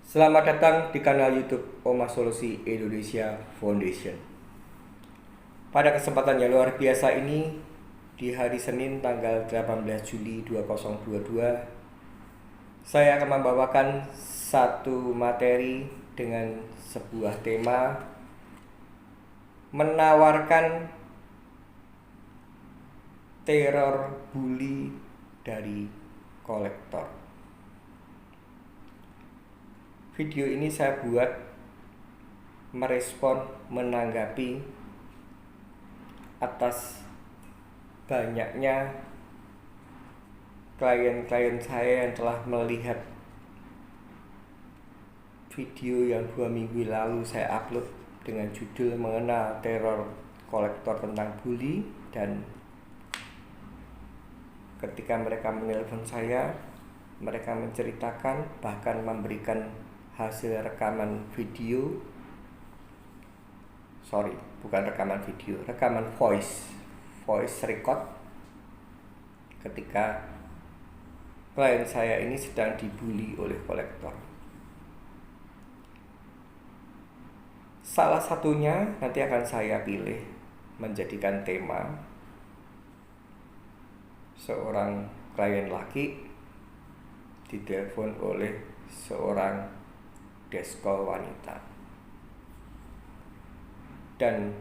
Selamat datang di kanal YouTube Oma Solusi Indonesia Foundation. Pada kesempatan yang luar biasa ini, di hari Senin tanggal 18 Juli 2022, saya akan membawakan satu materi dengan sebuah tema menawarkan teror bully dari kolektor. Video ini saya buat merespon, menanggapi atas banyaknya klien-klien saya yang telah melihat video yang 2 minggu lalu saya upload dengan judul mengenal teror kolektor tentang bully, dan ketika mereka menelpon saya, mereka menceritakan, bahkan memberikan hasil rekaman video, rekaman voice record ketika klien saya ini sedang dibully oleh kolektor. Salah satunya nanti akan saya pilih menjadikan tema seorang klien laki ditelepon oleh seorang deskol wanita, dan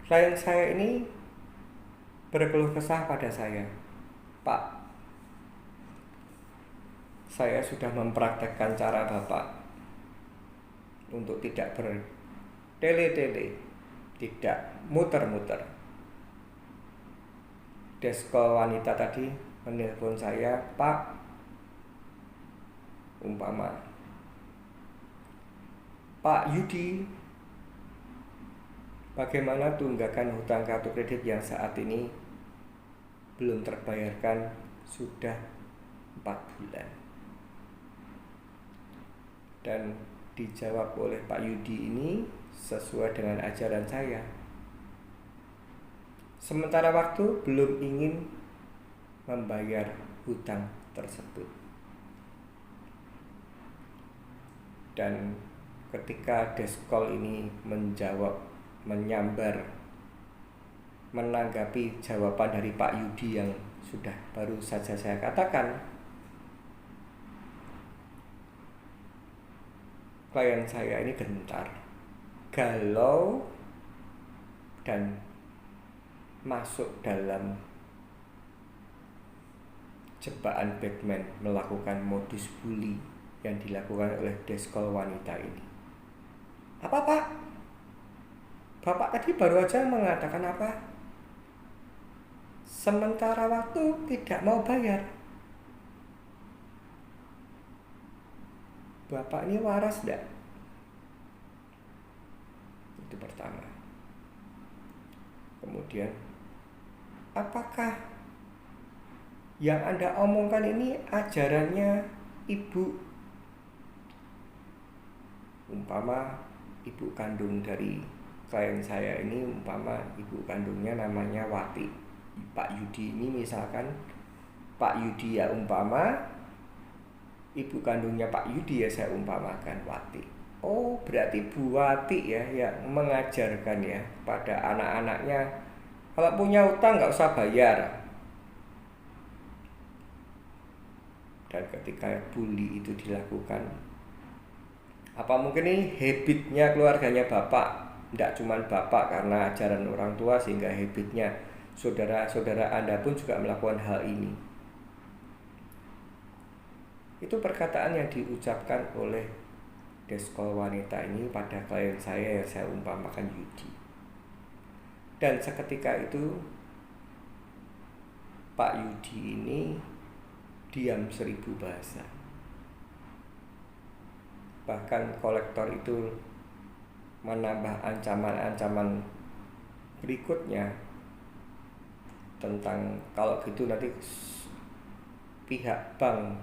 klien saya ini berkeluh kesah pada saya, "Pak, saya sudah mempraktekkan cara Bapak untuk tidak bertele-tele, tidak muter-muter." Deskol wanita tadi menelpon saya, "Pak, umpama Pak Yudi, bagaimana tunggakan hutang kartu kredit yang saat ini belum terbayarkan sudah 4 bulan?" Dan dijawab oleh Pak Yudi ini sesuai dengan ajaran saya. Sementara waktu belum ingin membayar hutang tersebut. Dan ketika deskol ini menyambar, menanggapi jawaban dari Pak Yudi yang sudah baru saja saya katakan, klien saya ini gentar, galau, dan masuk dalam jebakan Batman, melakukan modus bully yang dilakukan oleh deskol wanita ini. "Apa, Pak? Bapak tadi baru aja mengatakan apa? Sementara waktu tidak mau bayar. Bapak ini waras enggak?" Itu pertama. Kemudian, "Apakah yang Anda omongkan ini ajarannya ibu?" Umpama ibu kandung dari klien saya ini, umpama ibu kandungnya namanya Wati. Pak Yudi ini misalkan, Pak Yudi ya umpama, ibu kandungnya Pak Yudi ya saya umpamakan Wati. Oh, berarti Bu Wati ya yang mengajarkan ya pada anak-anaknya, kalau punya utang nggak usah bayar. Dan ketika bully itu dilakukan, apa mungkin ini habitnya keluarganya Bapak? Tidak cuma Bapak karena ajaran orang tua, sehingga habitnya saudara-saudara Anda pun juga melakukan hal ini. Itu perkataan yang diucapkan oleh deskol wanita ini pada klien saya yang saya umpamakan Yudi. Dan seketika itu Pak Yudi ini diam 1000 bahasa. Bahkan kolektor itu menambah ancaman-ancaman berikutnya tentang kalau gitu nanti pihak bank,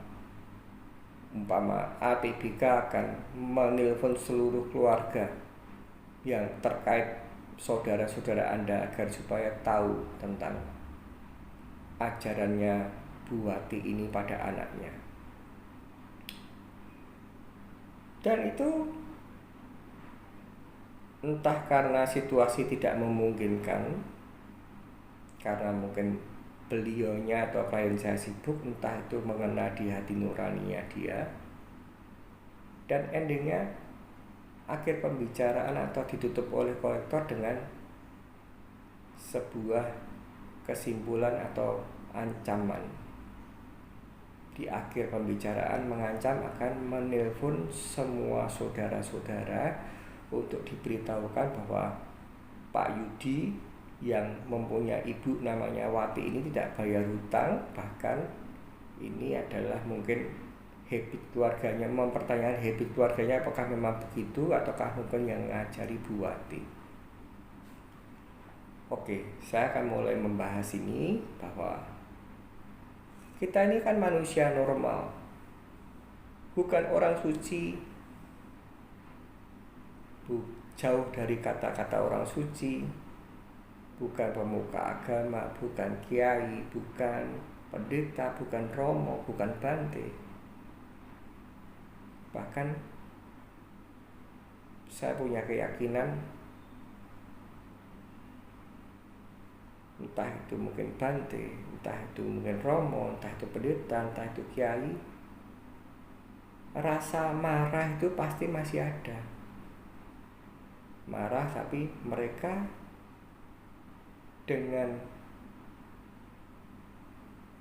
umpama APBK, akan menelpon seluruh keluarga yang terkait saudara-saudara Anda agar supaya tahu tentang ajarannya Bu Wati ini pada anaknya. Dan itu entah karena situasi tidak memungkinkan, karena mungkin beliaunya atau klien saya sibuk, entah itu mengena di hati nuraninya dia, dan endingnya akhir pembicaraan atau ditutup oleh kolektor dengan sebuah kesimpulan atau ancaman. Di akhir pembicaraan mengancam akan menelpon semua saudara-saudara untuk diberitahukan bahwa Pak Yudi yang mempunyai ibu namanya Wati ini tidak bayar hutang, bahkan ini adalah mungkin habit keluarganya, mempertanyakan habit keluarganya apakah memang begitu ataukah mungkin yang ngajari Bu Wati. Oke, saya akan mulai membahas ini bahwa kita ini kan manusia normal, bukan orang suci, jauh dari kata-kata orang suci, bukan pemuka agama, bukan kiai, bukan pendeta, bukan romo, bukan bante. Bahkan saya punya keyakinan entah itu mungkin bante, entah itu mungkin romo, entah itu pendeta, entah itu kiai, rasa marah itu pasti masih ada. Marah, tapi mereka dengan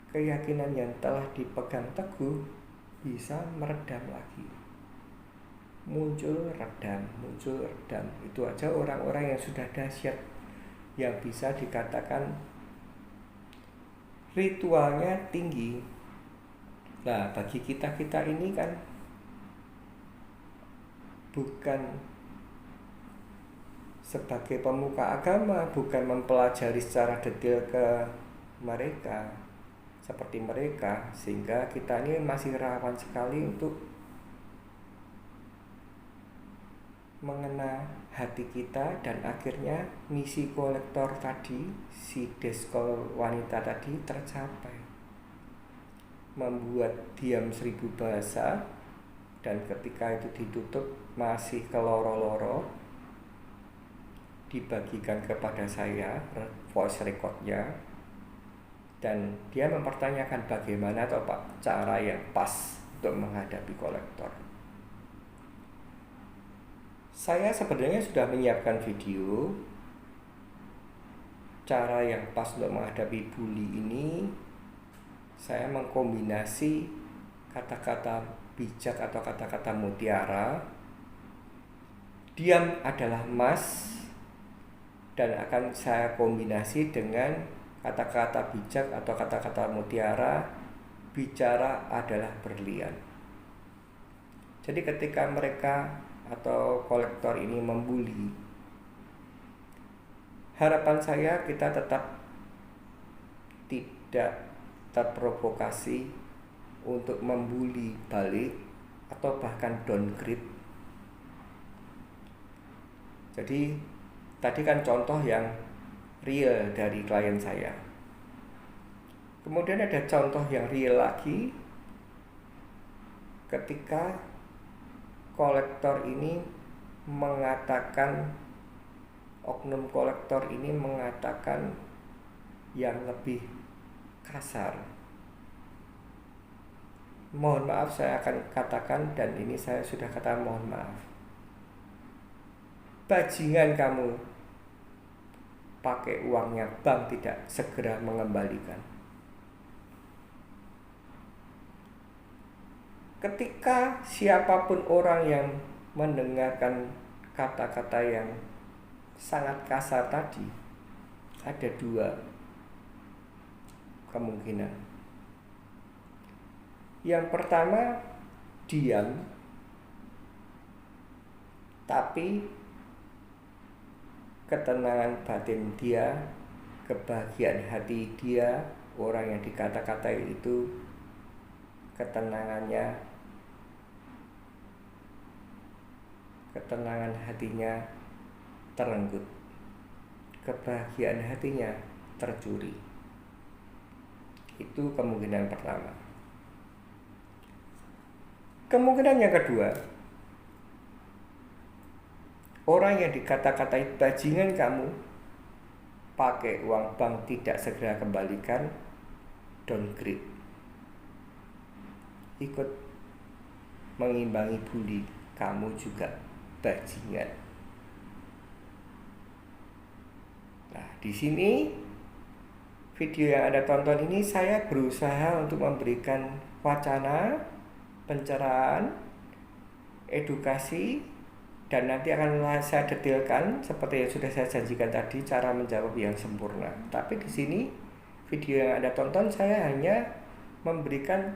keyakinan yang telah dipegang teguh bisa meredam lagi. Muncul redam. Itu aja orang-orang yang sudah dahsyat, yang bisa dikatakan ritualnya tinggi. Nah, bagi kita ini kan bukan sebagai pemuka agama, bukan mempelajari secara detail ke mereka seperti mereka, sehingga kita ini masih rawan sekali untuk mengena hati kita, dan akhirnya misi kolektor tadi, si deskol wanita tadi tercapai, membuat diam 1000 bahasa, dan ketika itu ditutup masih keloro-loro, dibagikan kepada saya voice recordnya, dan dia mempertanyakan bagaimana atau cara yang pas untuk menghadapi kolektor. Saya sebenarnya sudah menyiapkan video cara yang pas untuk menghadapi bully ini. Saya mengkombinasi kata-kata bijak atau kata-kata mutiara. Diam adalah emas, dan akan saya kombinasi dengan kata-kata bijak atau kata-kata mutiara. Bicara adalah berlian. Jadi ketika mereka atau kolektor ini membuli, harapan saya kita tetap tidak terprovokasi untuk membuli balik atau bahkan downgrade. Jadi tadi kan contoh yang real dari klien saya. Kemudian ada contoh yang real lagi ketika kolektor ini mengatakan, oknum kolektor ini mengatakan yang lebih kasar. Mohon maaf, saya akan katakan, dan ini saya sudah katakan mohon maaf. Bajingan kamu, pakai uangnya bank tidak segera mengembalikan. Ketika siapapun orang yang mendengarkan kata-kata yang sangat kasar tadi, ada dua kemungkinan. Yang pertama, diam, tapi ketenangan batin dia, kebahagiaan hati dia, orang yang dikata-katai itu, ketenangan hatinya terenggut, kebahagiaan hatinya tercuri. Itu kemungkinan pertama. Kemungkinan yang kedua, Orang yang dikata-katai bajingan kamu, pakai uang bank tidak segera kembalikan, downgrade, ikut mengimbangi bully, kamu juga bajingan. Nah, di sini video yang Anda tonton ini saya berusaha untuk memberikan wacana, pencerahan, edukasi, dan nanti akan saya detailkan seperti yang sudah saya janjikan tadi cara menjawab yang sempurna. Tapi di sini video yang Anda tonton saya hanya memberikan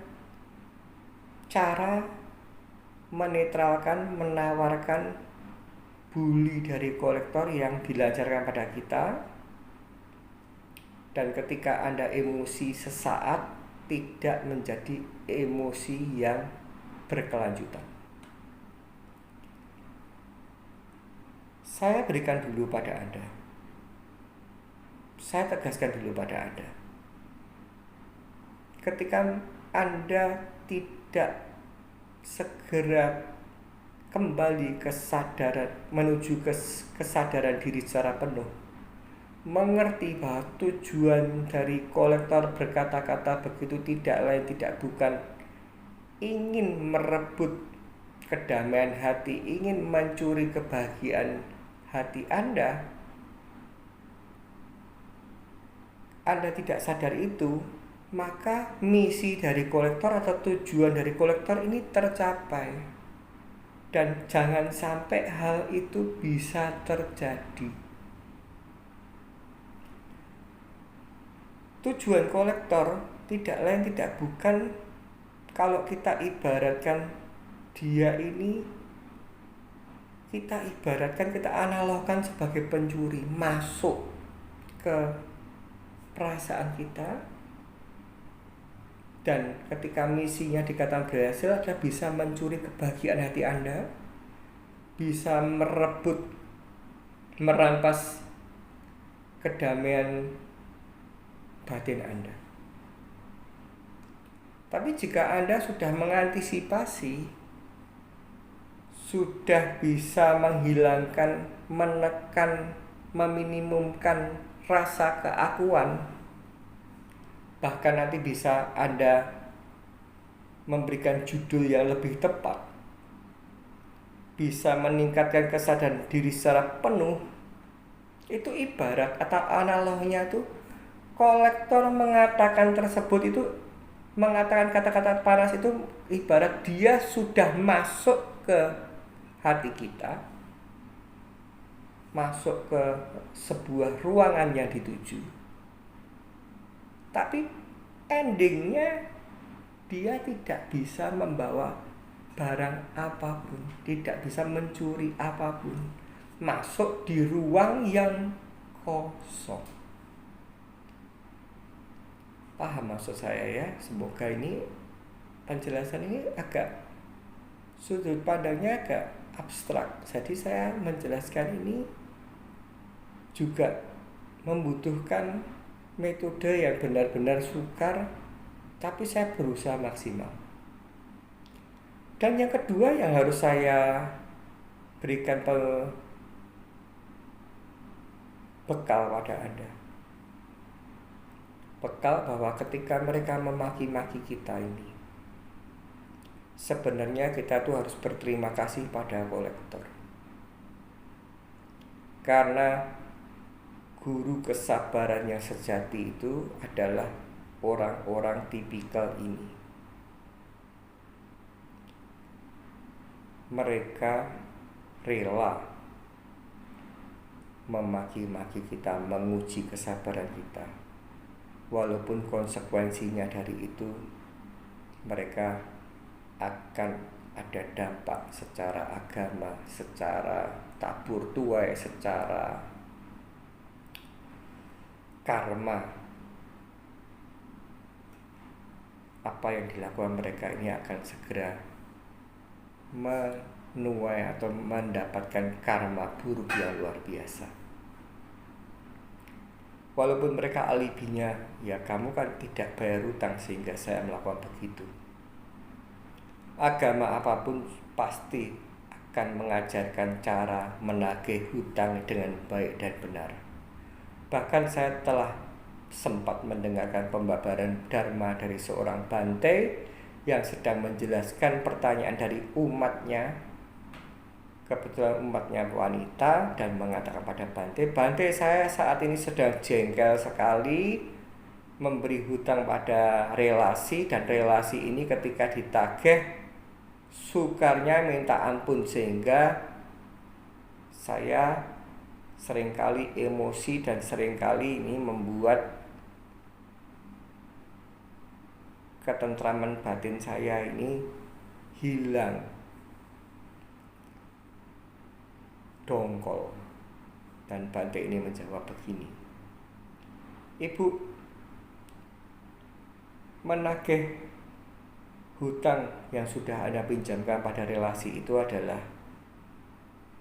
cara menetralkan, menawarkan bully dari kolektor yang dilancarkan pada kita. Dan ketika Anda emosi sesaat, tidak menjadi emosi yang berkelanjutan. Saya berikan dulu pada Anda, saya tegaskan dulu pada Anda, ketika Anda tidak segera kembali kesadaran, menuju kesadaran diri secara penuh, mengerti bahwa tujuan dari kolektor berkata-kata begitu tidak lain tidak bukan ingin merebut kedamaian hati, ingin mencuri kebahagiaan hati Anda tidak sadar itu, maka misi dari kolektor atau tujuan dari kolektor ini tercapai. Dan jangan sampai hal itu bisa terjadi. Tujuan kolektor tidak lain tidak bukan, kalau kita ibaratkan dia ini, kita ibaratkan, kita analogkan sebagai pencuri masuk ke perasaan kita, dan ketika misinya dikatakan berhasil adalah bisa mencuri kebahagiaan hati Anda, bisa merebut, merampas kedamaian batin Anda. Tapi jika Anda sudah mengantisipasi, sudah bisa menghilangkan, menekan, meminimumkan rasa keakuan, bahkan nanti bisa Anda memberikan judul yang lebih tepat, bisa meningkatkan kesadaran diri secara penuh. Itu ibarat atau analognya itu, kolektor mengatakan tersebut itu, mengatakan kata-kata panas itu ibarat dia sudah masuk ke hati kita, masuk ke sebuah ruangan yang dituju, tapi endingnya dia tidak bisa membawa barang apapun, tidak bisa mencuri apapun, masuk di ruang yang kosong. Paham maksud saya ya? Semoga ini penjelasan ini agak, sudut pandangnya agak abstrak. Jadi saya menjelaskan ini juga membutuhkan metode yang benar-benar sukar, tapi saya berusaha maksimal. Dan yang kedua yang harus saya berikan bekal pada Anda, bekal bahwa ketika mereka memaki-maki kita ini, sebenarnya kita tuh harus berterima kasih pada kolektor, karena guru kesabaran yang sejati itu adalah orang-orang tipikal ini. Mereka rela memaki-maki kita, menguji kesabaran kita, walaupun konsekuensinya dari itu mereka akan ada dampak secara agama, secara tabur tuai, secara karma. Apa yang dilakukan mereka ini akan segera menuai atau mendapatkan karma buruk yang luar biasa. Walaupun mereka alibinya, ya kamu kan tidak bayar hutang sehingga saya melakukan begitu. Agama apapun pasti akan mengajarkan cara menagih hutang dengan baik dan benar. Bahkan saya telah sempat mendengarkan pembabaran dharma dari seorang bante yang sedang menjelaskan pertanyaan dari umatnya. Kebetulan umatnya wanita, dan mengatakan pada Bante, "Bante, saya saat ini sedang jengkel sekali memberi hutang pada relasi, dan relasi ini ketika ditagih sukarnya minta ampun, sehingga saya seringkali emosi dan seringkali ini membuat ketentraman batin saya ini hilang, dongkol." Dan Bante ini menjawab begini, "Ibu, menagih hutang yang sudah Anda pinjamkan pada relasi itu adalah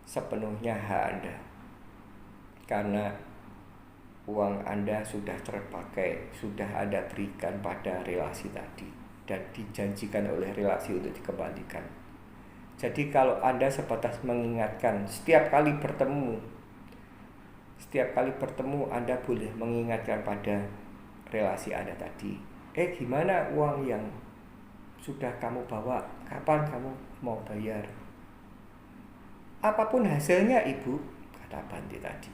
sepenuhnya hak Anda, karena uang Anda sudah terpakai, sudah Anda berikan pada relasi tadi, dan dijanjikan oleh relasi untuk dikembalikan. Jadi kalau Anda sebatas mengingatkan setiap kali bertemu Anda boleh mengingatkan pada relasi Anda tadi, gimana uang yang sudah kamu bawa, kapan kamu mau bayar? Apapun hasilnya, Ibu," kata Bante tadi,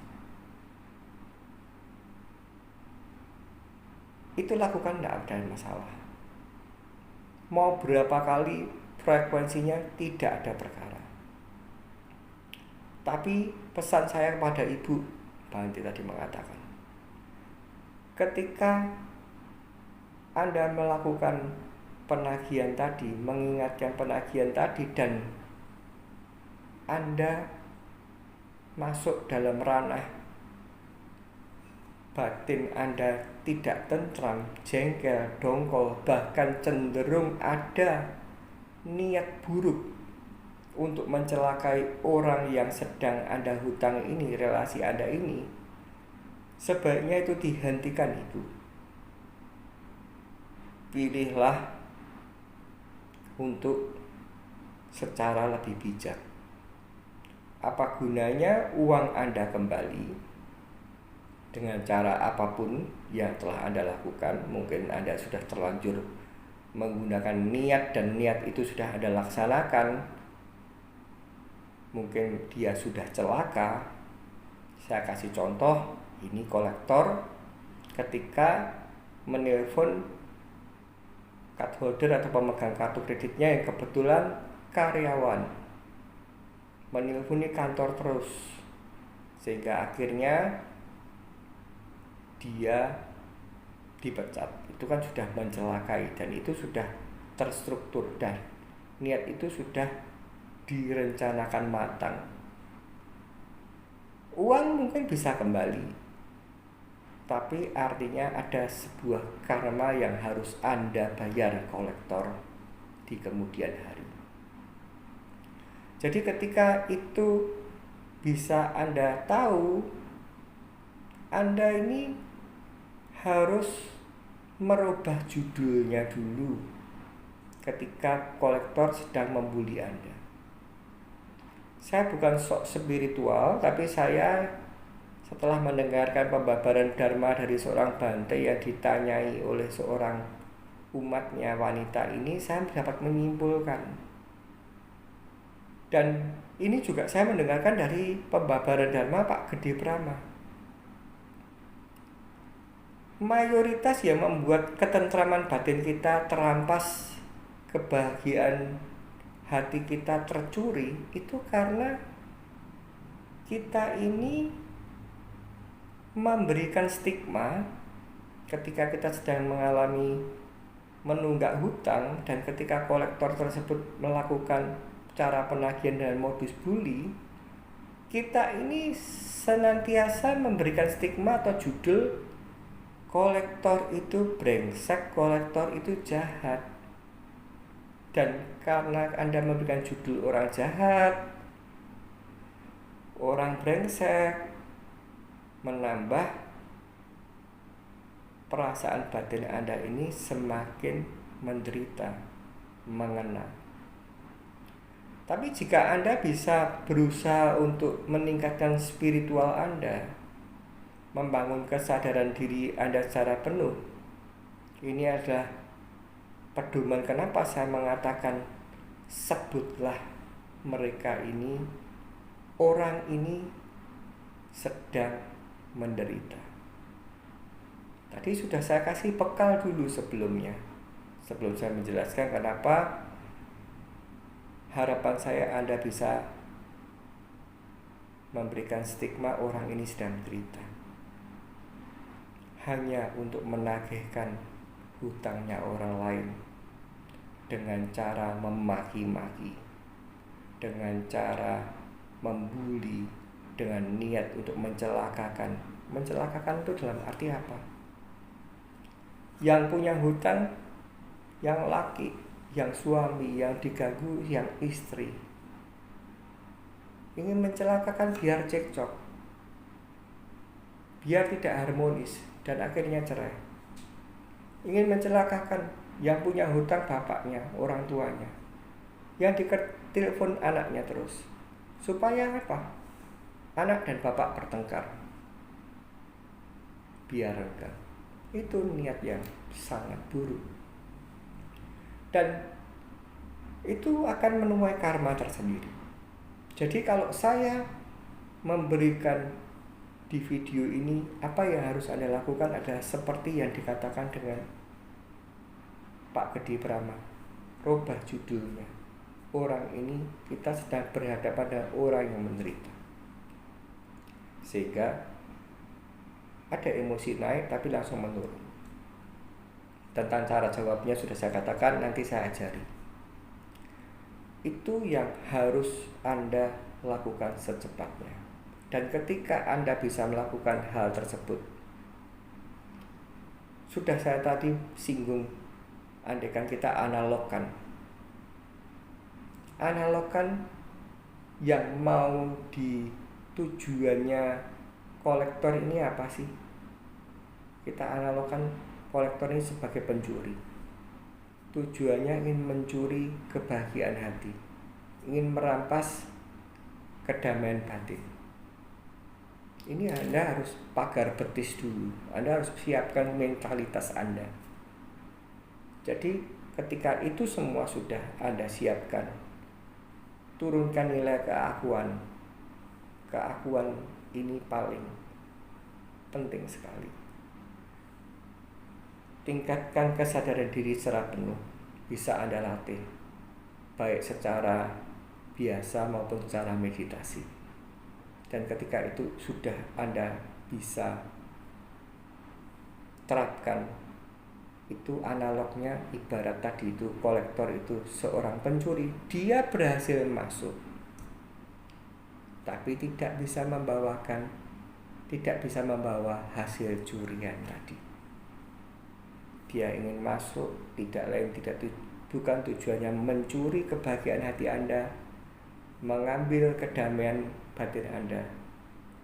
"itu lakukan, tidak ada masalah. Mau berapa kali frekuensinya, tidak ada perkara. Tapi pesan saya kepada Ibu," Bante tadi mengatakan, "ketika Anda melakukan penagihan tadi, mengingatkan penagihan tadi, dan Anda masuk dalam ranah batin Anda tidak tentram, jengkel, dongkol, bahkan cenderung ada niat buruk untuk mencelakai orang yang sedang Anda hutang ini, relasi Anda ini, sebaiknya itu dihentikan, Ibu. Pilihlah untuk secara lebih bijak. Apa gunanya uang Anda kembali dengan cara apapun yang telah Anda lakukan? Mungkin Anda sudah terlanjur menggunakan niat, dan niat itu sudah Anda laksanakan. Mungkin dia sudah celaka. Saya kasih contoh, ini kolektor ketika menelpon card holder atau pemegang kartu kreditnya yang kebetulan karyawan, menelponi kantor terus, sehingga akhirnya dia dipecat. Itu kan sudah mencelakai, dan itu sudah terstruktur, dan niat itu sudah direncanakan matang. Uang mungkin bisa kembali, tapi artinya ada sebuah karma yang harus Anda bayar kolektor di kemudian hari. Jadi ketika itu bisa Anda tahu, Anda ini harus merubah judulnya dulu ketika kolektor sedang membuli Anda. Saya bukan sok spiritual, tapi saya setelah mendengarkan pembabaran dharma dari seorang Bante yang ditanyai oleh seorang umatnya wanita ini, saya dapat menyimpulkan. Dan ini juga saya mendengarkan dari pembabaran dharma Pak Gede Prama. Mayoritas yang membuat ketentraman batin kita terampas, kebahagiaan hati kita tercuri, itu karena kita ini memberikan stigma ketika kita sedang mengalami menunggak hutang, dan ketika kolektor tersebut melakukan cara penagihan dan modus bully, kita ini senantiasa memberikan stigma atau judul kolektor itu brengsek, kolektor itu jahat. Dan karena Anda memberikan judul orang jahat, orang brengsek, menambah perasaan batin Anda ini semakin menderita, mengena. Tapi jika Anda bisa berusaha untuk meningkatkan spiritual Anda, membangun kesadaran diri Anda secara penuh, ini adalah pedoman kenapa saya mengatakan sebutlah mereka ini, orang ini sedang menderita. Tadi sudah saya kasih bekal dulu sebelumnya, sebelum saya menjelaskan kenapa harapan saya Anda bisa memberikan stigma orang ini sedang menderita, hanya untuk menagihkan hutangnya orang lain dengan cara memaki-maki, dengan cara membuli, dengan niat untuk mencelakakan. Mencelakakan itu dalam arti apa? Yang punya hutang, yang laki, yang suami, yang diganggu, yang istri, ingin mencelakakan biar cekcok, biar tidak harmonis, dan akhirnya cerai. Ingin mencelakakan yang punya hutang bapaknya, orang tuanya, yang ditelepon anaknya terus. Supaya apa? Anak dan bapak bertengkar. Biar enggak. Itu niat yang sangat buruk. Dan itu akan menuai karma tersendiri. Jadi kalau saya memberikan di video ini, apa yang harus Anda lakukan adalah seperti yang dikatakan dengan Pak Gede Prama. Rubah judulnya. Orang ini, kita sedang berhadapan dengan orang yang menderita. Sehingga ada emosi naik tapi langsung menurun. Tentang cara jawabnya sudah saya katakan, nanti saya ajari. Itu yang harus Anda lakukan secepatnya. Dan ketika Anda bisa melakukan hal tersebut, sudah saya tadi singgung, andaikan kita analogkan yang mau di tujuannya kolektor ini apa sih? Kita analogkan kolektor ini sebagai pencuri. Tujuannya ingin mencuri kebahagiaan hati, ingin merampas kedamaian batin. Ini Anda harus pagar betis dulu. Anda harus siapkan mentalitas Anda. Jadi ketika itu semua sudah Anda siapkan, turunkan nilai keakuan. Keakuan ini paling penting sekali. Tingkatkan kesadaran diri secara penuh. Bisa Anda latih, baik secara biasa maupun secara meditasi. Dan ketika itu sudah Anda bisa terapkan, itu analognya ibarat tadi itu kolektor itu seorang pencuri. Dia berhasil masuk, tapi tidak bisa membawa hasil curian tadi. Dia ingin masuk, bukan tujuannya mencuri kebahagiaan hati Anda, mengambil kedamaian batin Anda.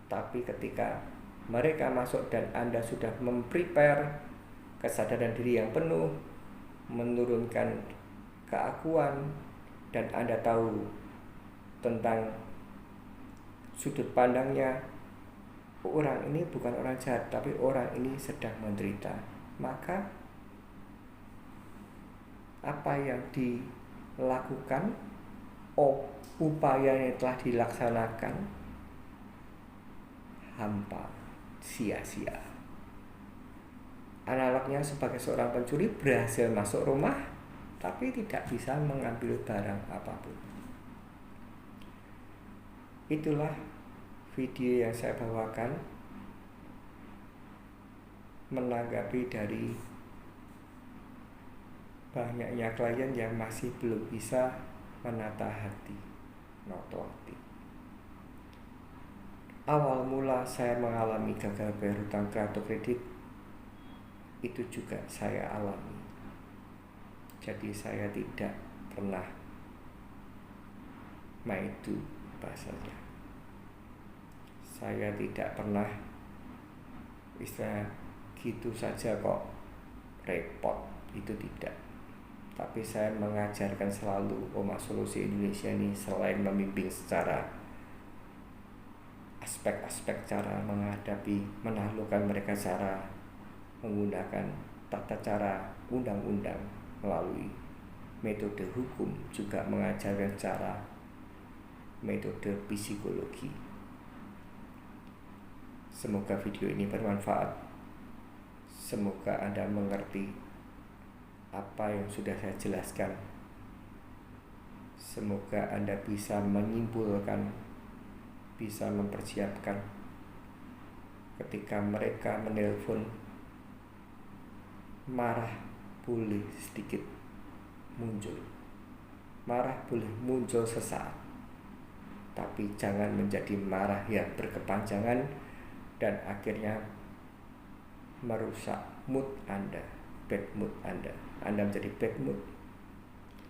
Tapi ketika mereka masuk dan Anda sudah memprepare kesadaran diri yang penuh, menurunkan keakuan, dan Anda tahu tentang sudut pandangnya, orang ini bukan orang jahat, tapi orang ini sedang menderita. Maka apa yang dilakukan, upaya yang telah dilaksanakan hampa, sia-sia. Analognya sebagai seorang pencuri berhasil masuk rumah, tapi tidak bisa mengambil barang apapun. Itulah video yang saya bawakan menanggapi dari banyaknya klien yang masih belum bisa menata hati, noto hati. Awal mula saya mengalami gagal bayar hutang kartu kredit, itu juga saya alami. Jadi saya tidak pernah maidu bahasanya. Saya tidak pernah istilah gitu saja kok repot, itu tidak. Tapi saya mengajarkan selalu Oma Solusi Indonesia ini selain membimbing secara aspek-aspek cara menghadapi, menaklukkan mereka cara menggunakan tata cara undang-undang melalui metode hukum, juga mengajarkan cara metode psikologi. Semoga video ini bermanfaat. Semoga Anda mengerti apa yang sudah saya jelaskan. Semoga Anda bisa menyimpulkan, bisa mempersiapkan ketika mereka menelpon. Marah boleh sedikit muncul, marah boleh muncul sesaat, tapi jangan menjadi marah yang berkepanjangan dan akhirnya merusak mood Anda, bad mood Anda. Anda menjadi bad mood,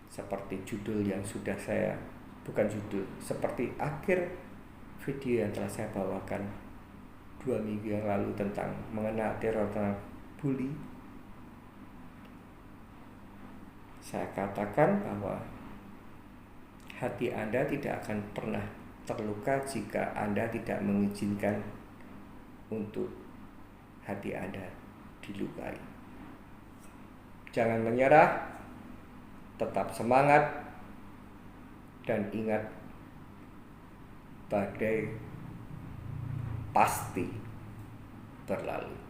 seperti judul yang sudah saya, bukan judul, seperti akhir video yang telah saya bawakan 2 minggu yang lalu tentang mengenal teror, tentang bully. Saya katakan bahwa hati Anda tidak akan pernah terluka jika Anda tidak mengizinkan untuk hati Anda dilukai. Jangan menyerah, tetap semangat, dan ingat, badai pasti berlalu.